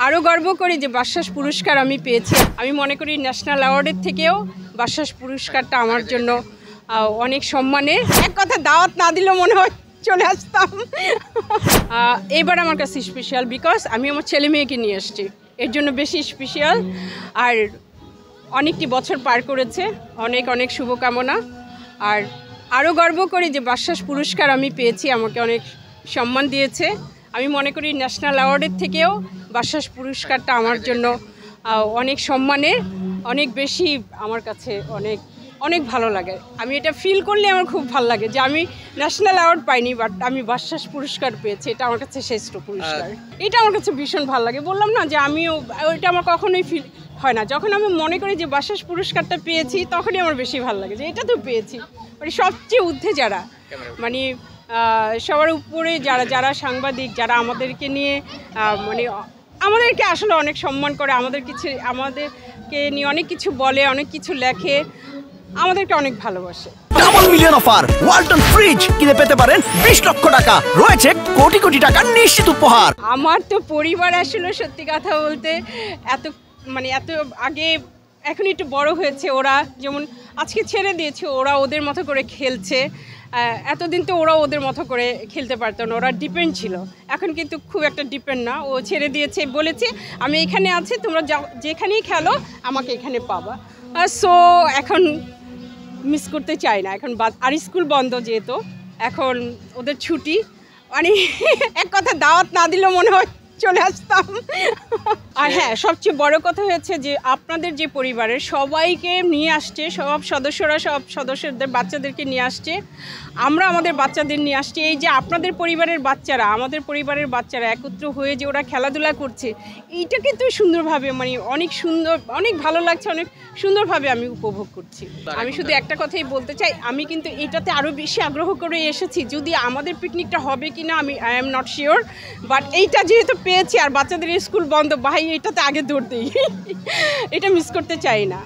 আরও গর্ব করি যে বাচসাস পুরস্কার আমি পেয়েছি। আমি মনে করি ন্যাশনাল অ্যাওয়ার্ডের থেকেও বাচসাস পুরস্কারটা আমার জন্য অনেক সম্মানের। এক কথা দাওয়াত না দিলেও মনে হয় চলে আসতাম। এবার আমার কাছে স্পেশাল বিকজ আমি আমার ছেলে মেয়েকে নিয়ে আসছি, এর জন্য বেশি স্পেশাল। আর অনেকটি বছর পার করেছে, অনেক অনেক শুভকামনা। আর আরও গর্ব করি যে বাচসাস পুরস্কার আমি পেয়েছি, আমাকে অনেক সম্মান দিয়েছে। আমি মনে করি ন্যাশনাল অ্যাওয়ার্ডের থেকেও বাচসাস পুরস্কারটা আমার জন্য অনেক সম্মানের, অনেক বেশি আমার কাছে অনেক অনেক ভালো লাগে। আমি এটা ফিল করলে আমার খুব ভালো লাগে যে আমি ন্যাশনাল অ্যাওয়ার্ড পাইনি, বাট আমি বাচসাস পুরস্কার পেয়েছি, এটা আমার কাছে শ্রেষ্ঠ পুরস্কার। এটা আমার কাছে ভীষণ ভালো লাগে। বললাম না যে আমিও, ওইটা আমার কখনোই ফিল হয় না। যখন আমি মনে করি যে বাচসাস পুরস্কারটা পেয়েছি তখনই আমার বেশি ভালো লাগে যে এটা তো পেয়েছি। মানে সবচেয়ে ঊর্ধ্বে যারা, মানে সবার উপরে যারা যারা সাংবাদিক, যারা আমাদেরকে নিয়ে মানে আমাদেরকে আসলে অনেক সম্মান করে, আমাদেরকে নিয়ে অনেক কিছু বলে, অনেক কিছু লেখে, আমাদেরকে অনেক ভালোবাসে। Double million offer Walton fridge কিনে পেতে পারেন 20 লক্ষ টাকা, রয়েছে কোটি কোটি টাকার নিশ্চিত উপহার। আমার তো পরিবার আসলে সত্যি কথা বলতে এত আগে, এখন একটু বড় হয়েছে, ওরা যেমন আজকে ছেড়ে দিয়েছে, ওরা ওদের মতো করে খেলছে। এতদিন তো ওরা ওদের মতো করে খেলতে পারতো না, ওরা ডিপেন্ড ছিল। এখন কিন্তু খুব একটা ডিপেন্ড না, ও ছেড়ে দিয়েছে, বলেছে আমি এখানে আছি, তোমরা যেখানেই খেলো আমাকে এখানে পাবা। সো এখন মিস করতে চাই না এখন। আর স্কুল বন্ধ যেহেতু, এখন ওদের ছুটি, মানে এক কথা দাওয়াত না দিলেও মনে হয় চলে আসতাম। আর হ্যাঁ, সবচেয়ে বড় কথা হয়েছে যে আপনাদের যে পরিবারের সবাইকে নিয়ে আসছে, সব সদস্যদের বাচ্চাদেরকে নিয়ে আসছে, আমরা আমাদের বাচ্চাদের নিয়ে আসছি। এই যে আপনাদের পরিবারের বাচ্চারা, আমাদের পরিবারের বাচ্চারা একত্র হয়ে যে ওরা খেলাধুলা করছে, এইটা কিন্তু সুন্দরভাবে, মানে অনেক সুন্দর, অনেক ভালো লাগছে, অনেক সুন্দরভাবে আমি উপভোগ করছি। আমি শুধু একটা কথাই বলতে চাই, আমি কিন্তু এইটাতে আরও বেশি আগ্রহ করে এসেছি। যদি আমাদের পিকনিকটা হবে কি না I am not sure, but এইটা যেহেতু পেয়েছি আর বাচ্চাদের স্কুল বন্ধ, ভাই এইটাতে আগে দৌড় দিই। এটা মিস করতে চাই না।